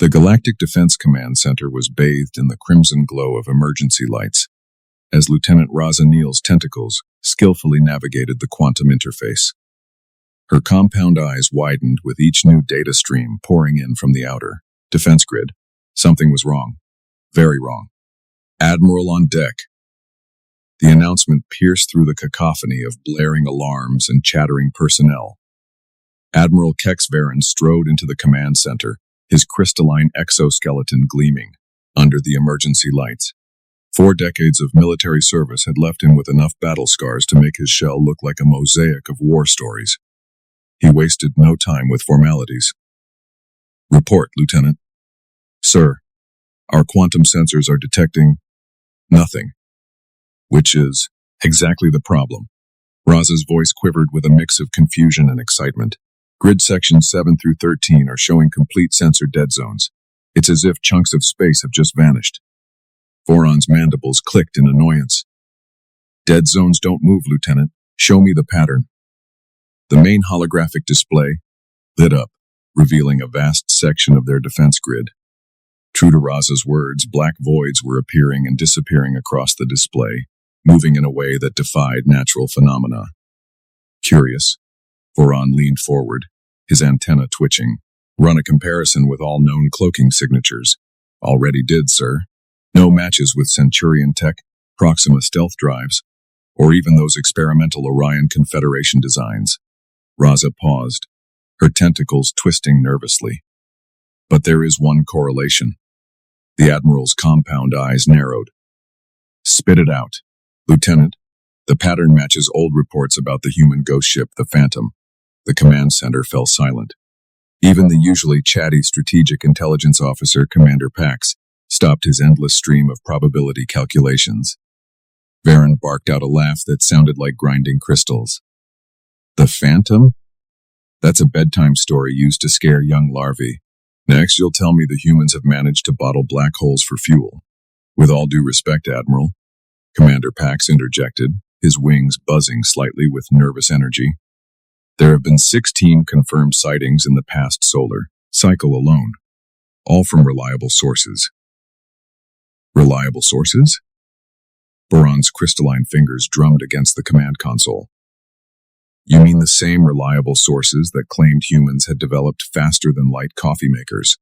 The Galactic Defense Command Center was bathed in the crimson glow of emergency lights, as Lieutenant Raza Neal's tentacles skillfully navigated the quantum interface. Her compound eyes widened with each new data stream pouring in from the outer defense grid. Something was wrong. Very wrong. Admiral on deck. The announcement pierced through the cacophony of blaring alarms and chattering personnel. Admiral Kex Varen strode into the command center, his crystalline exoskeleton gleaming under the emergency lights. 4 decades of military service had left him with enough battle scars to make his shell look like a mosaic of war stories. He wasted no time with formalities. Report, Lieutenant. Sir, our quantum sensors are detecting nothing, which is exactly the problem. Raza's voice quivered with a mix of confusion and excitement. Grid sections 7 through 13 are showing complete sensor dead zones. It's as if chunks of space have just vanished. Voron's mandibles clicked in annoyance. Dead zones don't move, Lieutenant. Show me the pattern. The main holographic display lit up, revealing a vast section of their defense grid. True to Raza's words, black voids were appearing and disappearing across the display, moving in a way that defied natural phenomena. Curious, Voron leaned forward, his antenna twitching. Run a comparison with all known cloaking signatures. Already did, sir. No matches with Centurion Tech, Proxima stealth drives, or even those experimental Orion Confederation designs. Raza paused, her tentacles twisting nervously. But there is one correlation. The Admiral's compound eyes narrowed. Spit it out. Lieutenant, the pattern matches old reports about the human ghost ship, the Phantom. The command center fell silent. Even the usually chatty strategic intelligence officer, Commander Pax, stopped his endless stream of probability calculations. Varen barked out a laugh that sounded like grinding crystals. The Phantom? That's a bedtime story used to scare young larvae. Next, you'll tell me the humans have managed to bottle black holes for fuel. With all due respect, Admiral, Commander Pax interjected, his wings buzzing slightly with nervous energy. There have been 16 confirmed sightings in the past solar cycle alone, all from reliable sources. Reliable sources? Voron's crystalline fingers drummed against the command console. You mean the same reliable sources that claimed humans had developed faster-than-light coffee makers?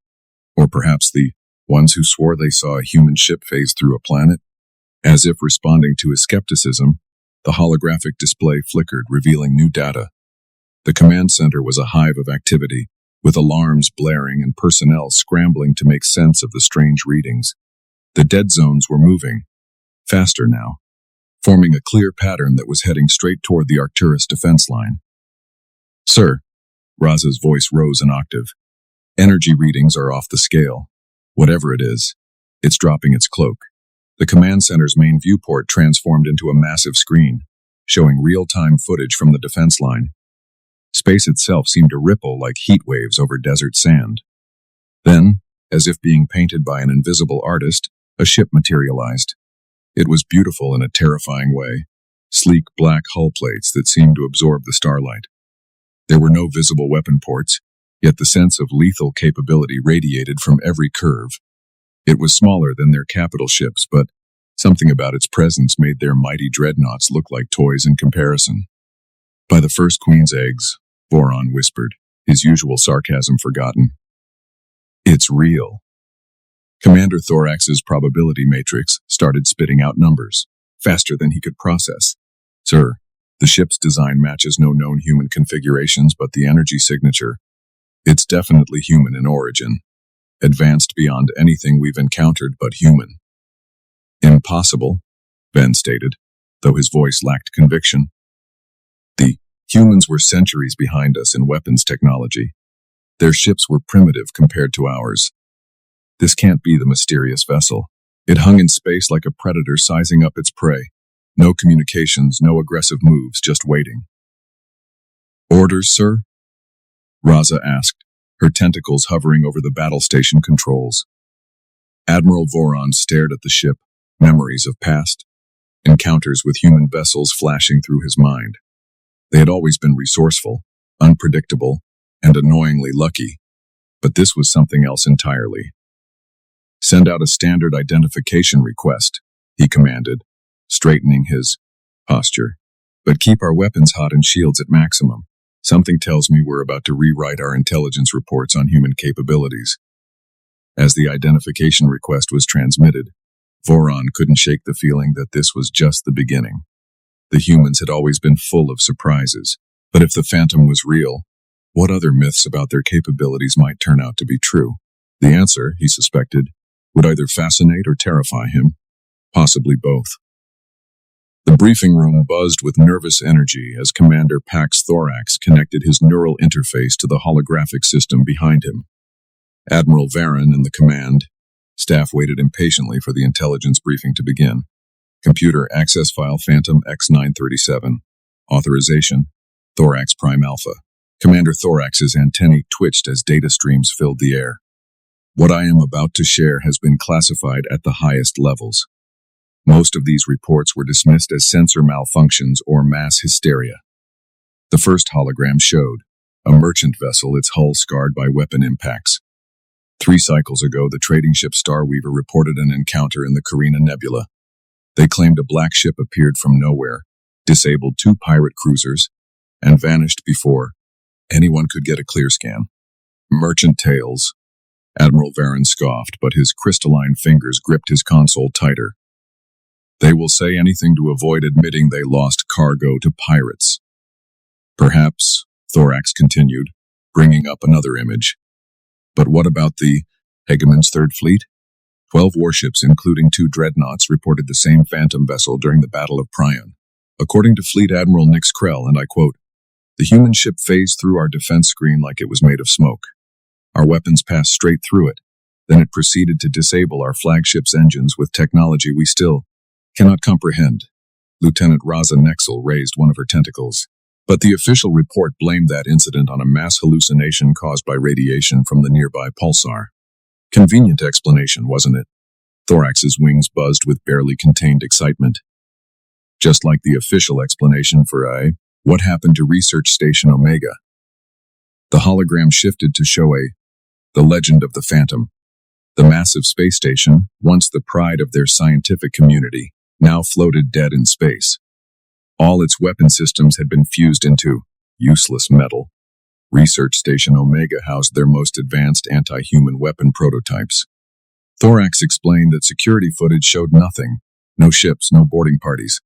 Or perhaps the ones who swore they saw a human ship phase through a planet? As if responding to his skepticism, the holographic display flickered, revealing new data. The command center was a hive of activity, with alarms blaring and personnel scrambling to make sense of the strange readings. The dead zones were moving, faster now, forming a clear pattern that was heading straight toward the Arcturus defense line. Sir, Raza's voice rose an octave. Energy readings are off the scale. Whatever it is, it's dropping its cloak. The command center's main viewport transformed into a massive screen, showing real-time footage from the defense line. Space itself seemed to ripple like heat waves over desert sand. Then, as if being painted by an invisible artist, a ship materialized. It was beautiful in a terrifying way, sleek black hull plates that seemed to absorb the starlight. There were no visible weapon ports, yet the sense of lethal capability radiated from every curve. It was smaller than their capital ships, but something about its presence made their mighty dreadnoughts look like toys in comparison. By the first queen's eggs, Voron whispered, his usual sarcasm forgotten. It's real. Commander Thorax's probability matrix started spitting out numbers, faster than he could process. Sir, the ship's design matches no known human configurations, but the energy signature, it's definitely human in origin. Advanced beyond anything we've encountered but human. Impossible, Ben stated, though his voice lacked conviction. The humans were centuries behind us in weapons technology. Their ships were primitive compared to ours. This can't be the mysterious vessel. It hung in space like a predator sizing up its prey. No communications, no aggressive moves, just waiting. Orders, sir? Raza asked, her tentacles hovering over the battle station controls. Admiral Voron stared at the ship, memories of past encounters with human vessels flashing through his mind. They had always been resourceful, unpredictable, and annoyingly lucky. But this was something else entirely. "Send out a standard identification request," he commanded, straightening his posture. "But keep our weapons hot and shields at maximum. Something tells me we're about to rewrite our intelligence reports on human capabilities." As the identification request was transmitted, Voron couldn't shake the feeling that this was just the beginning. The humans had always been full of surprises, but if the Phantom was real, what other myths about their capabilities might turn out to be true? The answer, he suspected, would either fascinate or terrify him, possibly both. The briefing room buzzed with nervous energy as Commander Pax Thorax connected his neural interface to the holographic system behind him. Admiral Varon and the command staff waited impatiently for the intelligence briefing to begin. Computer access file Phantom X937. Authorization, Thorax Prime Alpha. Commander Thorax's antennae twitched as data streams filled the air. "What I am about to share has been classified at the highest levels. Most of these reports were dismissed as sensor malfunctions or mass hysteria." The first hologram showed a merchant vessel, its hull scarred by weapon impacts. 3 cycles ago, the trading ship Starweaver reported an encounter in the Carina Nebula. They claimed a black ship appeared from nowhere, disabled 2 pirate cruisers, and vanished before anyone could get a clear scan. "Merchant tales," Admiral Varon scoffed, but his crystalline fingers gripped his console tighter. "They will say anything to avoid admitting they lost cargo to pirates." "Perhaps," Thorax continued, bringing up another image. "But what about the Hegemon's Third Fleet? 12 warships, including 2 dreadnoughts, reported the same Phantom vessel during the Battle of Prion. According to Fleet Admiral Nix Krell, and I quote, the human ship phased through our defense screen like it was made of smoke. Our weapons passed straight through it. Then it proceeded to disable our flagship's engines with technology we still cannot comprehend." Lieutenant Raza Nexel raised one of her tentacles. But the official report blamed that incident on a mass hallucination caused by radiation from the nearby pulsar. Convenient explanation, wasn't it? Thorax's wings buzzed with barely contained excitement. Just like the official explanation for what happened to Research Station Omega. The hologram shifted to show the legend of the Phantom. The massive space station, once the pride of their scientific community, now floated dead in space. All its weapon systems had been fused into useless metal. Research Station Omega housed their most advanced anti-human weapon prototypes. Thorax explained that security footage showed nothing, no ships, no boarding parties.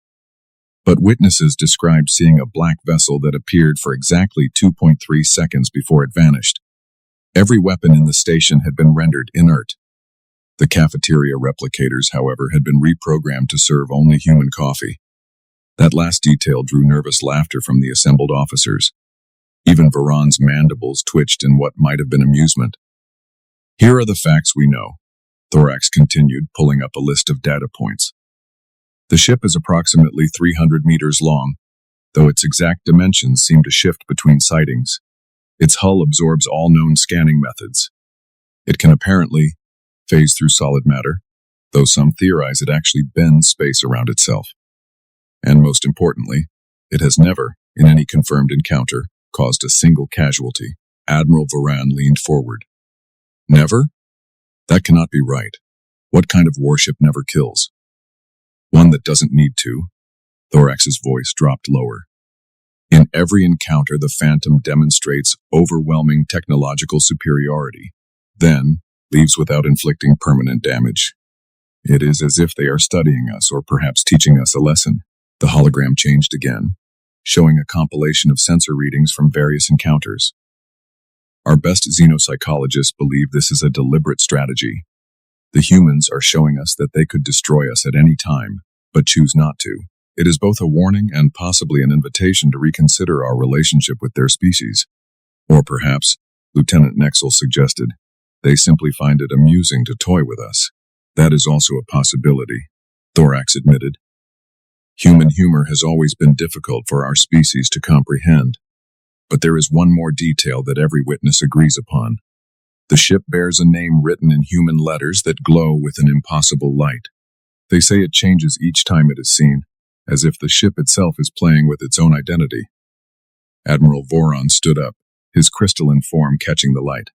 But witnesses described seeing a black vessel that appeared for exactly 2.3 seconds before it vanished. Every weapon in the station had been rendered inert. The cafeteria replicators, however, had been reprogrammed to serve only human coffee. That last detail drew nervous laughter from the assembled officers. Even Varon's mandibles twitched in what might have been amusement. "Here are the facts we know," Thorax continued, pulling up a list of data points. "The ship is approximately 300 meters long, though its exact dimensions seem to shift between sightings. Its hull absorbs all known scanning methods. It can apparently phase through solid matter, though some theorize it actually bends space around itself. And most importantly, it has never, in any confirmed encounter, caused a single casualty." Admiral Varon leaned forward. "Never? That cannot be right. What kind of warship never kills?" "One that doesn't need to." Thorax's voice dropped lower. "In every encounter, the Phantom demonstrates overwhelming technological superiority, then leaves without inflicting permanent damage. It is as if they are studying us or perhaps teaching us a lesson." The hologram changed again, showing a compilation of sensor readings from various encounters. "Our best xenopsychologists believe this is a deliberate strategy. The humans are showing us that they could destroy us at any time, but choose not to. It is both a warning and possibly an invitation to reconsider our relationship with their species. Or perhaps," Lieutenant Nexel suggested, "they simply find it amusing to toy with us." "That is also a possibility," Thorax admitted. "Human humor has always been difficult for our species to comprehend. But there is one more detail that every witness agrees upon. The ship bears a name written in human letters that glow with an impossible light. They say it changes each time it is seen, as if the ship itself is playing with its own identity." Admiral Voron stood up, his crystalline form catching the light.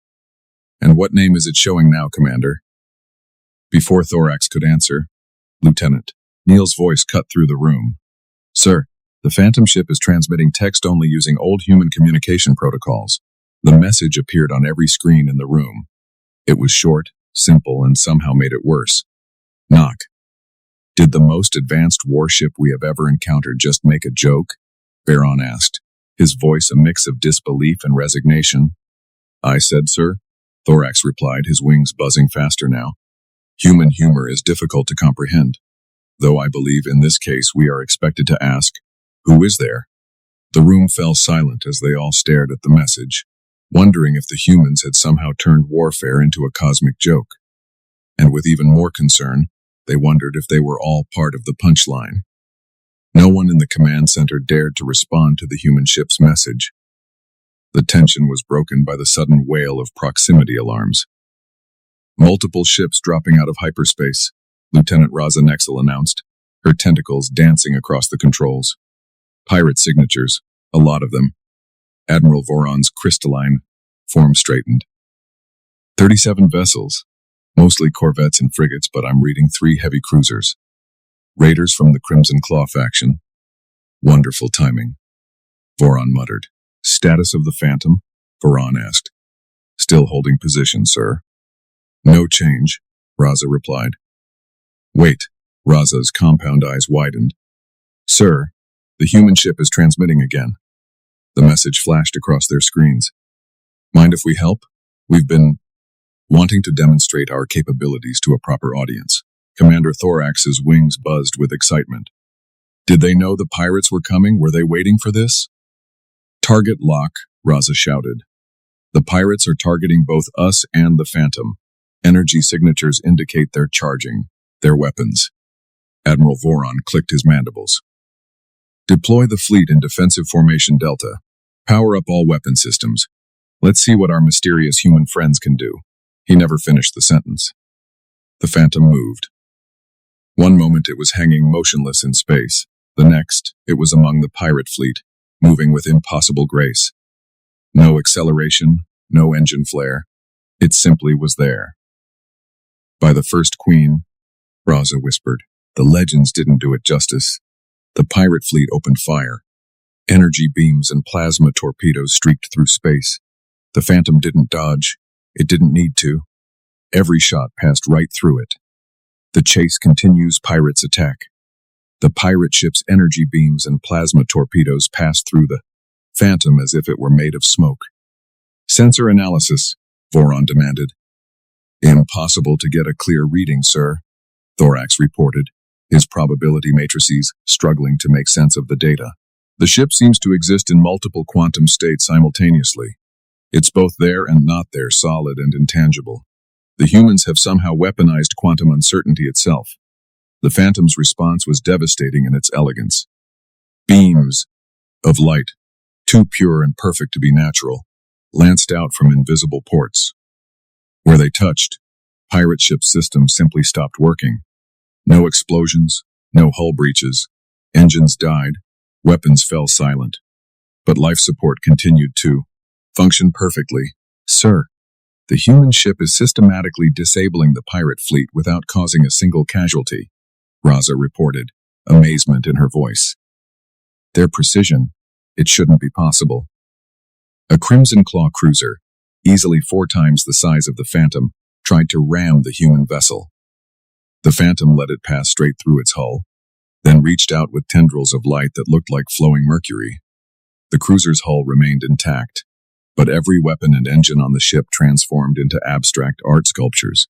And what name is it showing now, Commander? Before Thorax could answer, Lieutenant Neil's voice cut through the room. Sir, the Phantom ship is transmitting text only using old human communication protocols. The message appeared on every screen in the room. It was short, simple, and somehow made it worse. Knock. Did the most advanced warship we have ever encountered just make a joke? Baron asked, his voice a mix of disbelief and resignation. I said, sir. Thorax replied, his wings buzzing faster now. Human humor is difficult to comprehend, though I believe in this case we are expected to ask, who is there? The room fell silent as they all stared at the message, wondering if the humans had somehow turned warfare into a cosmic joke. And with even more concern, they wondered if they were all part of the punchline. No one in the command center dared to respond to the human ship's message. The tension was broken by the sudden wail of proximity alarms. Multiple ships dropping out of hyperspace, Lieutenant Raza Nexel announced, her tentacles dancing across the controls. Pirate signatures, a lot of them. Admiral Voron's crystalline form straightened. 37 vessels, mostly corvettes and frigates, but I'm reading 3 heavy cruisers. Raiders from the Crimson Claw faction. Wonderful timing. Voron muttered. Status of the Phantom? Voron asked. Still holding position, sir. No change, Raza replied. Wait, Raza's compound eyes widened. Sir, the human ship is transmitting again. The message flashed across their screens. Mind if we help? We've been wanting to demonstrate our capabilities to a proper audience. Commander Thorax's wings buzzed with excitement. Did they know the pirates were coming? Were they waiting for this? Target lock, Raza shouted. The pirates are targeting both us and the Phantom. Energy signatures indicate they're charging their weapons. Admiral Voron clicked his mandibles. Deploy the fleet in defensive formation Delta. Power up all weapon systems. Let's see what our mysterious human friends can do. He never finished the sentence. The Phantom moved. One moment it was hanging motionless in space. The next, it was among the pirate fleet, moving with impossible grace. No acceleration, no engine flare. It simply was there. By the first queen, Raza whispered. The legends didn't do it justice. The pirate fleet opened fire. Energy beams and plasma torpedoes streaked through space. The Phantom didn't dodge. It didn't need to. Every shot passed right through it. The chase continues, pirates attack. The pirate ship's energy beams and plasma torpedoes passed through the Phantom as if it were made of smoke. Sensor analysis, Voron demanded. Impossible to get a clear reading, sir, Thorax reported, his probability matrices struggling to make sense of the data. The ship seems to exist in multiple quantum states simultaneously. It's both there and not there, solid and intangible. The humans have somehow weaponized quantum uncertainty itself. The Phantom's response was devastating in its elegance. Beams of light, too pure and perfect to be natural, lanced out from invisible ports. Where they touched, pirate ship systems simply stopped working. No explosions, no hull breaches. Engines died, weapons fell silent. But life support continued to function perfectly. Sir, the human ship is systematically disabling the pirate fleet without causing a single casualty, Raza reported, amazement in her voice. Their precision, it shouldn't be possible. A Crimson Claw cruiser, easily 4 times the size of the Phantom, tried to ram the human vessel. The Phantom let it pass straight through its hull, then reached out with tendrils of light that looked like flowing mercury. The cruiser's hull remained intact, but every weapon and engine on the ship transformed into abstract art sculptures.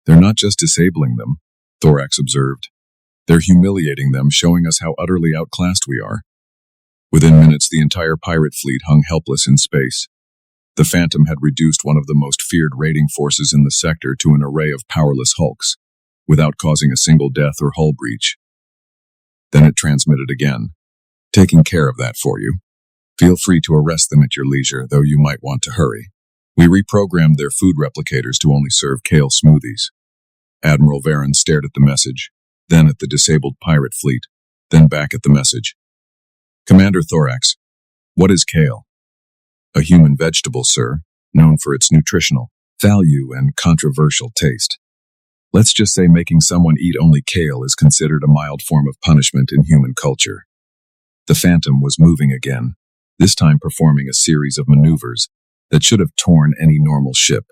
They're not just disabling them, Thorax observed. They're humiliating them, showing us how utterly outclassed we are. Within minutes, the entire pirate fleet hung helpless in space. The Phantom had reduced one of the most feared raiding forces in the sector to an array of powerless hulks, without causing a single death or hull breach. Then it transmitted again. Taking care of that for you. Feel free to arrest them at your leisure, though you might want to hurry. We reprogrammed their food replicators to only serve kale smoothies. Admiral Varen stared at the message, then at the disabled pirate fleet, then back at the message. Commander Thorax, what is kale? A human vegetable, sir, known for its nutritional value and controversial taste. Let's just say making someone eat only kale is considered a mild form of punishment in human culture. The Phantom was moving again, this time performing a series of maneuvers that should have torn any normal ship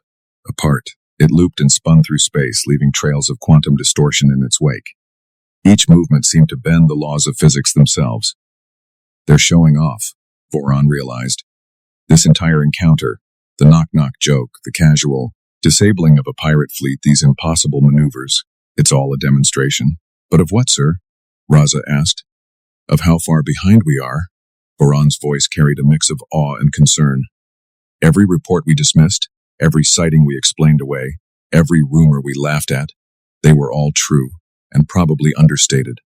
apart. It looped and spun through space, leaving trails of quantum distortion in its wake. Each movement seemed to bend the laws of physics themselves. They're showing off, Voron realized. This entire encounter, the knock-knock joke, the casual disabling of a pirate fleet, these impossible maneuvers, it's all a demonstration. But of what, sir? Raza asked. Of how far behind we are. Voron's voice carried a mix of awe and concern. Every report we dismissed, every sighting we explained away, every rumor we laughed at, they were all true and probably understated.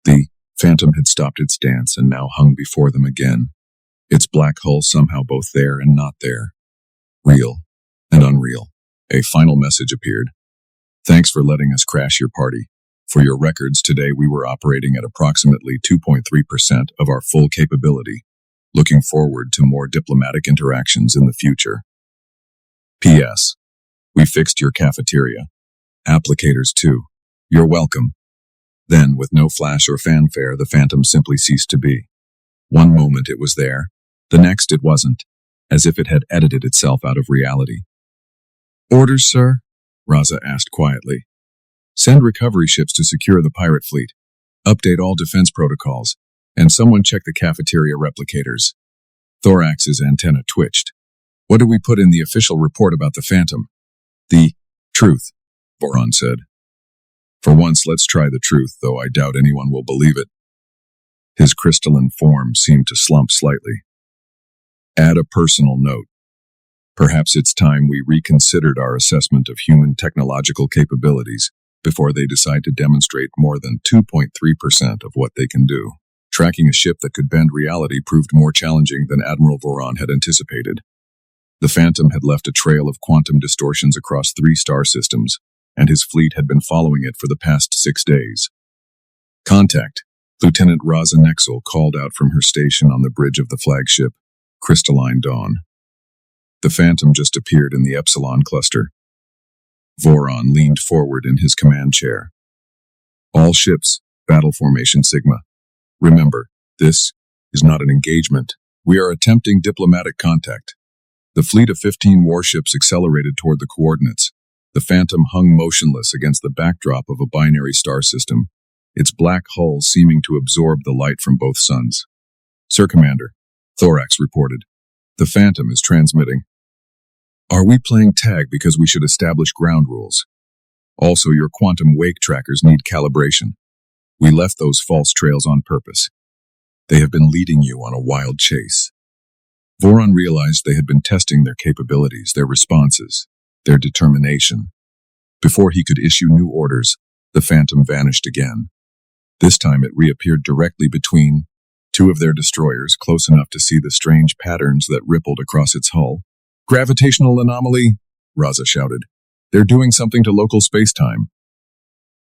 The Phantom had stopped its dance and now hung before them again, its black hull somehow both there and not there, real and unreal. A final message appeared. Thanks for letting us crash your party. For your records, today we were operating at approximately 2.3% of our full capability. Looking forward to more diplomatic interactions in the future. P.S. We fixed your cafeteria. Applicators too. You're welcome. Then, with no flash or fanfare, the Phantom simply ceased to be. One moment it was there, the next it wasn't, as if it had edited itself out of reality. Orders, sir? Raza asked quietly. Send recovery ships to secure the pirate fleet. Update all defense protocols. And someone check the cafeteria replicators. Thorax's antenna twitched. What do we put in the official report about the Phantom? The truth, Voron said. For once, let's try the truth, though I doubt anyone will believe it. His crystalline form seemed to slump slightly. Add a personal note. Perhaps it's time we reconsidered our assessment of human technological capabilities before they decide to demonstrate more than 2.3% of what they can do. Tracking a ship that could bend reality proved more challenging than Admiral Voron had anticipated. The Phantom had left a trail of quantum distortions across 3 star systems, and his fleet had been following it for the past 6 days. Contact. Lieutenant Raza Nexel called out from her station on the bridge of the flagship, Crystalline Dawn. The Phantom just appeared in the Epsilon cluster. Voron leaned forward in his command chair. All ships, battle formation Sigma. Remember, this is not an engagement. We are attempting diplomatic contact. The fleet of 15 warships accelerated toward the coordinates. The Phantom hung motionless against the backdrop of a binary star system, its black hull seeming to absorb the light from both suns. Sir Commander, Thorax reported. The Phantom is transmitting. Are we playing tag because we should establish ground rules? Also, your quantum wake trackers need calibration. We left those false trails on purpose. They have been leading you on a wild chase. Voron realized they had been testing their capabilities, their responses, their determination. Before he could issue new orders, the Phantom vanished again. This time it reappeared directly between 2 of their destroyers, close enough to see the strange patterns that rippled across its hull. Gravitational anomaly, Raza shouted. They're doing something to local space-time.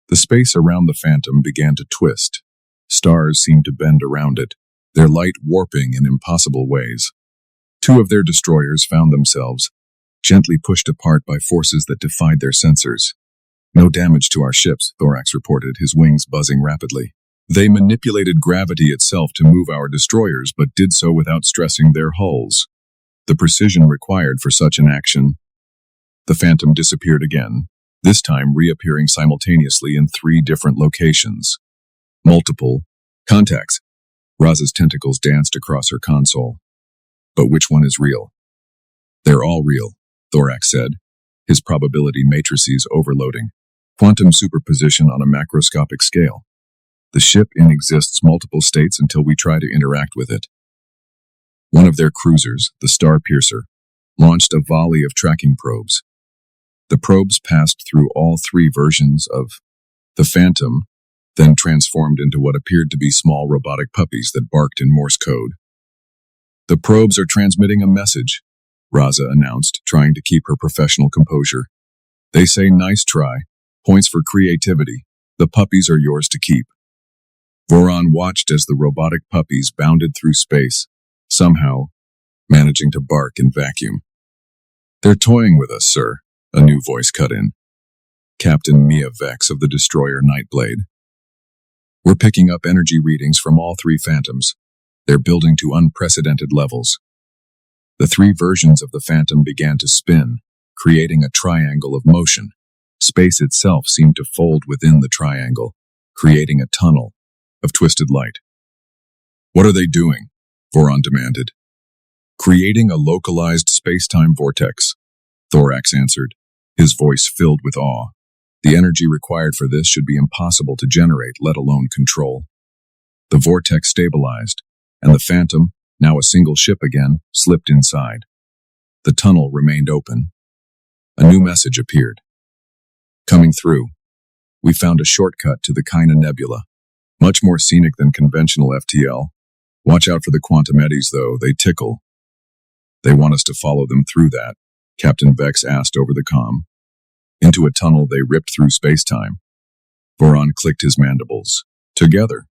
The space around the Phantom began to twist. Stars seemed to bend around it, their light warping in impossible ways. 2 of their destroyers found themselves gently pushed apart by forces that defied their sensors. No damage to our ships, Thorax reported, his wings buzzing rapidly. They manipulated gravity itself to move our destroyers, but did so without stressing their hulls. The precision required for such an action. The Phantom disappeared again, this time reappearing simultaneously in 3 different locations. Multiple contacts. Raza's tentacles danced across her console. But which one is real? They're all real, Thorax said, his probability matrices overloading. Quantum superposition on a macroscopic scale. The ship exists multiple states until we try to interact with it. One of their cruisers, the Star Piercer, launched a volley of tracking probes. The probes passed through all 3 versions of the Phantom, then transformed into what appeared to be small robotic puppies that barked in Morse code. The probes are transmitting a message, Raza announced, trying to keep her professional composure. They say nice try, points for creativity, the puppies are yours to keep. Voron watched as the robotic puppies bounded through space, somehow managing to bark in vacuum. They're toying with us, sir, a new voice cut in. Captain Mia Vex of the destroyer Nightblade. We're picking up energy readings from all three Phantoms. They're building to unprecedented levels. The three versions of the Phantom began to spin, creating a triangle of motion. Space itself seemed to fold within the triangle, creating a tunnel of twisted light. What are they doing? Voron demanded. Creating a localized space-time vortex, Thorax answered, his voice filled with awe. The energy required for this should be impossible to generate, let alone control. The vortex stabilized, and the Phantom, now a single ship again, slipped inside. The tunnel remained open. A new message appeared. Coming through, we found a shortcut to the Kaina Nebula, much more scenic than conventional FTL. Watch out for the quantum eddies, though, they tickle. They want us to follow them through that, Captain Vex asked over the comm. Into a tunnel they ripped through space-time. Voron clicked his mandibles. Together.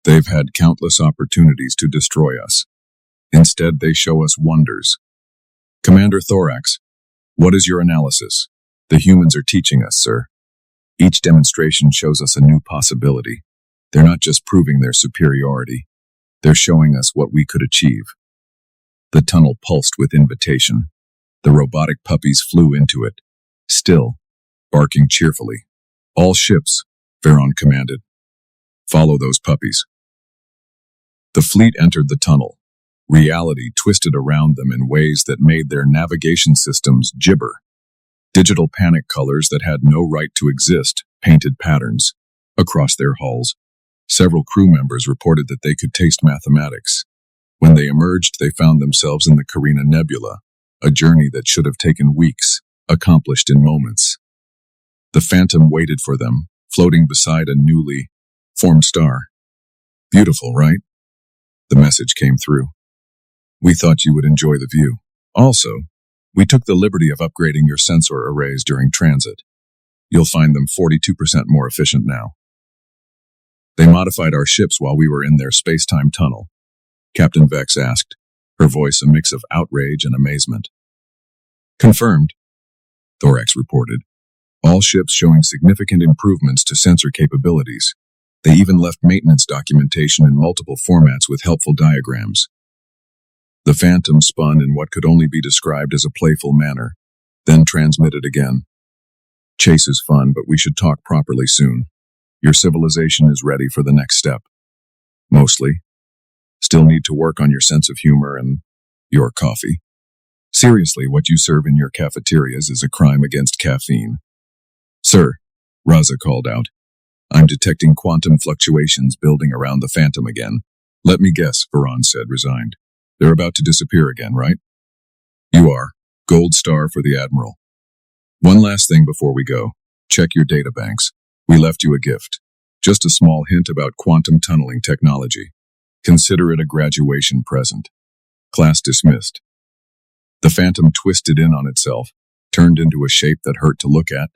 They've had countless opportunities to destroy us. Instead, they show us wonders. Commander Thorax, what is your analysis? The humans are teaching us, sir. Each demonstration shows us a new possibility. They're not just proving their superiority. They're showing us what we could achieve. The tunnel pulsed with invitation. The robotic puppies flew into it, still, barking cheerfully. All ships, Veron commanded. Follow those puppies. The fleet entered the tunnel. Reality twisted around them in ways that made their navigation systems gibber. Digital panic colors that had no right to exist painted patterns across their hulls. Several crew members reported that they could taste mathematics. When they emerged, they found themselves in the Carina Nebula, a journey that should have taken weeks, accomplished in moments. The Phantom waited for them, floating beside a newly formed star. Beautiful, right? The message came through. We thought you would enjoy the view. Also, we took the liberty of upgrading your sensor arrays during transit. You'll find them 42% more efficient now. They modified our ships while we were in their space-time tunnel, Captain Vex asked, her voice a mix of outrage and amazement. Confirmed, Thorax reported. All ships showing significant improvements to sensor capabilities. They even left maintenance documentation in multiple formats with helpful diagrams. The Phantom spun in what could only be described as a playful manner, then transmitted again. Chase is fun, but we should talk properly soon. Your civilization is ready for the next step. Mostly. Still need to work on your sense of humor and your coffee. Seriously, what you serve in your cafeterias is a crime against caffeine. Sir, Raza called out. I'm detecting quantum fluctuations building around the Phantom again. Let me guess, Voron said, resigned. They're about to disappear again, right? You are. Gold star for the Admiral. One last thing before we go. Check your databanks. We left you a gift. Just a small hint about quantum tunneling technology. Consider it a graduation present. Class dismissed. The Phantom twisted in on itself, turned into a shape that hurt to look at,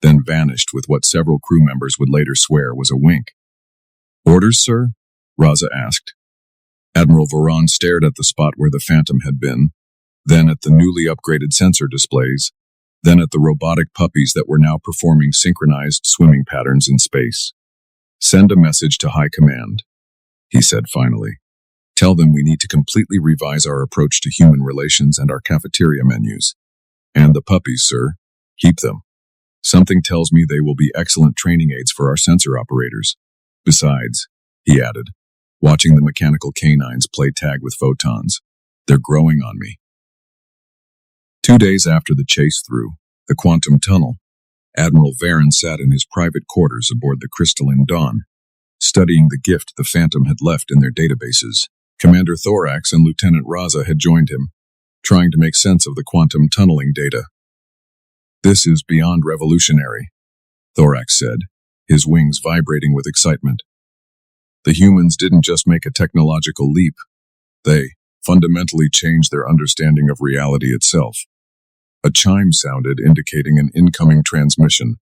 then vanished with what several crew members would later swear was a wink. Orders, sir? Raza asked. Admiral Voron stared at the spot where the Phantom had been, then at the newly upgraded sensor displays, then at the robotic puppies that were now performing synchronized swimming patterns in space. Send a message to High Command, he said finally. Tell them we need to completely revise our approach to human relations and our cafeteria menus. And the puppies, sir. Keep them. Something tells me they will be excellent training aids for our sensor operators. Besides, he added, watching the mechanical canines play tag with photons, they're growing on me. 2 days after the chase through the quantum tunnel, Admiral Varen sat in his private quarters aboard the Crystalline Dawn, studying the gift the Phantom had left in their databases. Commander Thorax and Lieutenant Raza had joined him, trying to make sense of the quantum tunneling data. This is beyond revolutionary, Thorax said, his wings vibrating with excitement. The humans didn't just make a technological leap. They fundamentally changed their understanding of reality itself. A chime sounded, indicating an incoming transmission.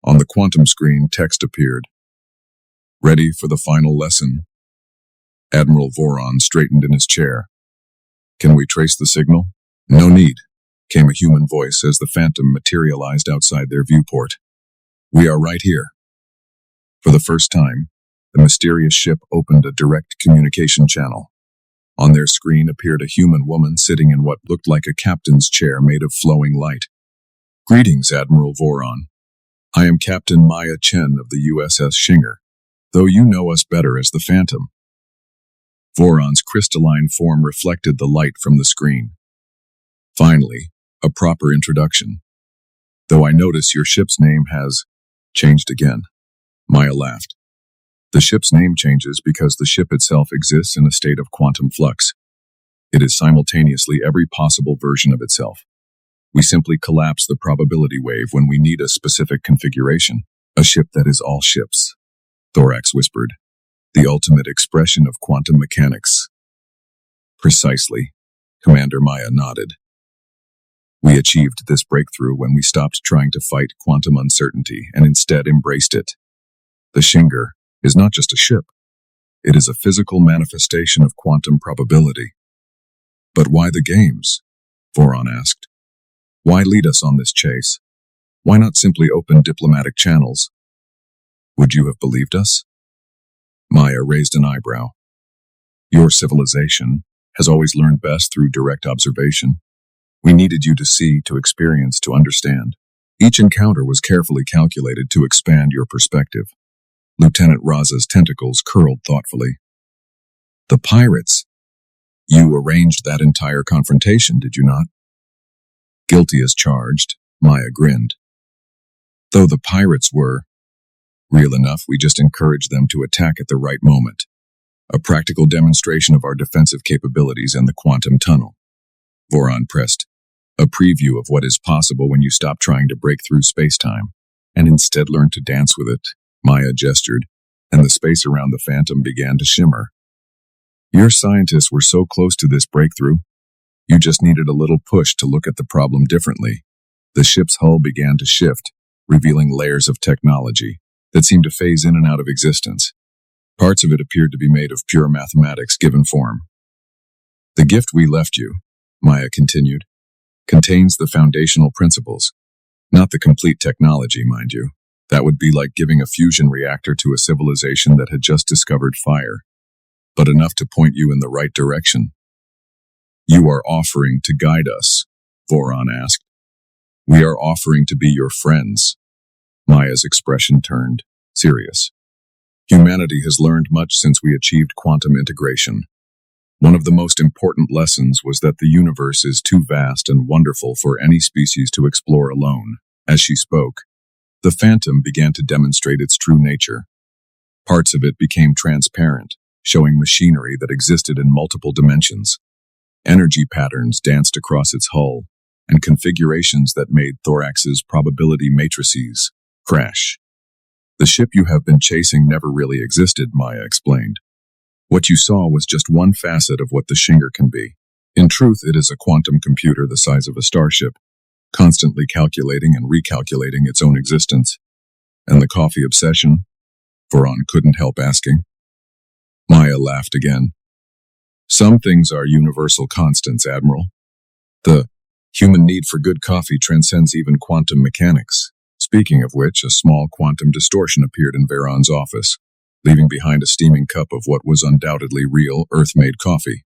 On the quantum screen, text appeared. Ready for the final lesson? Admiral Voron straightened in his chair. Can we trace the signal? No need. came a human voice as the Phantom materialized outside their viewport. "We are right here." For the first time, the mysterious ship opened a direct communication channel. On their screen appeared a human woman sitting in what looked like a captain's chair made of flowing light. "Greetings, Admiral Voron. I am Captain Maya Chen of the USS Shinger, though you know us better as the Phantom." Voron's crystalline form reflected the light from the screen. "Finally, a proper introduction. Though I notice your ship's name has changed again." Maya laughed. "The ship's name changes because the ship itself exists in a state of quantum flux. It is simultaneously every possible version of itself. We simply collapse the probability wave when we need a specific configuration. A ship that is all ships," Thorax whispered. "The ultimate expression of quantum mechanics." "Precisely," Commander Maya nodded. "We achieved this breakthrough when we stopped trying to fight quantum uncertainty and instead embraced it. The Shinger is not just a ship. It is a physical manifestation of quantum probability." "But why the games?" Voron asked. "Why lead us on this chase? Why not simply open diplomatic channels?" "Would you have believed us?" Maya raised an eyebrow. "Your civilization has always learned best through direct observation. We needed you to see, to experience, to understand. Each encounter was carefully calculated to expand your perspective." Lieutenant Raza's tentacles curled thoughtfully. "The pirates! You arranged that entire confrontation, did you not?" "Guilty as charged," Maya grinned. "Though the pirates were real enough, we just encouraged them to attack at the right moment. A practical demonstration of our defensive capabilities and the quantum tunnel." Voron pressed. "A preview of what is possible when you stop trying to break through space-time and instead learn to dance with it." Maya gestured, and the space around the Phantom began to shimmer. "Your scientists were so close to this breakthrough. You just needed a little push to look at the problem differently." The ship's hull began to shift, revealing layers of technology that seemed to phase in and out of existence. Parts of it appeared to be made of pure mathematics given form. "The gift we left you," Maya continued, "contains the foundational principles. Not the complete technology, mind you. That would be like giving a fusion reactor to a civilization that had just discovered fire, but enough to point you in the right direction." "You are offering to guide us?" Voron asked. "We are offering to be your friends." Maya's expression turned serious. "Humanity has learned much since we achieved quantum integration. One of the most important lessons was that the universe is too vast and wonderful for any species to explore alone." As she spoke, the Phantom began to demonstrate its true nature. Parts of it became transparent, showing machinery that existed in multiple dimensions. Energy patterns danced across its hull, and configurations that made Thorax's probability matrices crash. "The ship you have been chasing never really existed," Maya explained. "What you saw was just one facet of what the Shinger can be. In truth, it is a quantum computer the size of a starship, constantly calculating and recalculating its own existence." "And the coffee obsession?" Voron couldn't help asking. Maya laughed again. "Some things are universal constants, Admiral. The human need for good coffee transcends even quantum mechanics." Speaking of which, a small quantum distortion appeared in Voron's office, leaving behind a steaming cup of what was undoubtedly real, Earth-made coffee.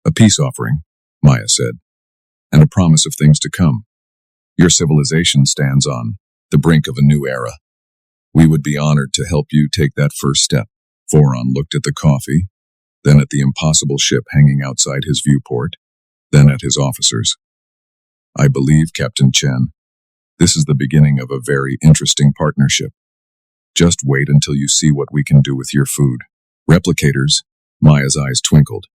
"A peace offering," Maya said, "and a promise of things to come. Your civilization stands on the brink of a new era. We would be honored to help you take that first step." Voron looked at the coffee, then at the impossible ship hanging outside his viewport, then at his officers. "I believe, Captain Chen, this is the beginning of a very interesting partnership. Just wait until you see what we can do with your food." "Replicators," Maya's eyes twinkled.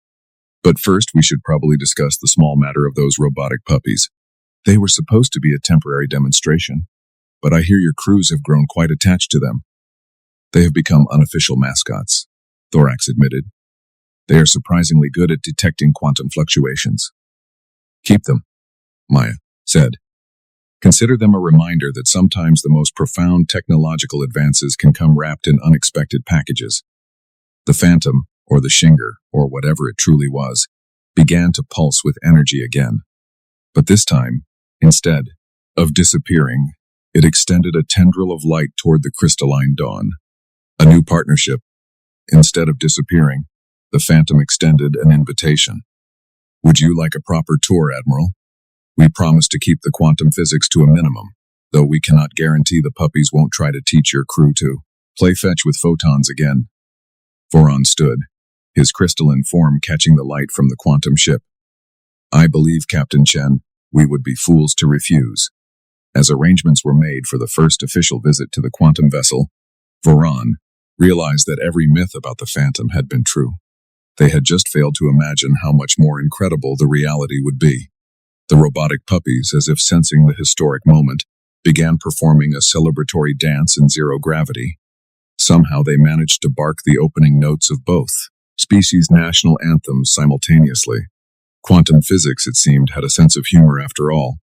"But first we should probably discuss the small matter of those robotic puppies. They were supposed to be a temporary demonstration, but I hear your crews have grown quite attached to them." "They have become unofficial mascots," Thorax admitted. "They are surprisingly good at detecting quantum fluctuations." "Keep them," Maya said. "Consider them a reminder that sometimes the most profound technological advances can come wrapped in unexpected packages." The Phantom, or the Shinger, or whatever it truly was, began to pulse with energy again. But this time, instead of disappearing, it extended a tendril of light toward the crystalline dawn. A new partnership. Instead of disappearing, the Phantom extended an invitation. Would you like a proper tour, Admiral? We promise to keep the quantum physics to a minimum, though we cannot guarantee the puppies won't try to teach your crew to play fetch with photons again. Voron stood, his crystalline form catching the light from the quantum ship. I believe, Captain Chen, we would be fools to refuse. As arrangements were made for the first official visit to the quantum vessel, Voron realized that every myth about the Phantom had been true. They had just failed to imagine how much more incredible the reality would be. The robotic puppies, as if sensing the historic moment, began performing a celebratory dance in zero gravity. Somehow they managed to bark the opening notes of both species' national anthems simultaneously. Quantum physics, it seemed, had a sense of humor after all.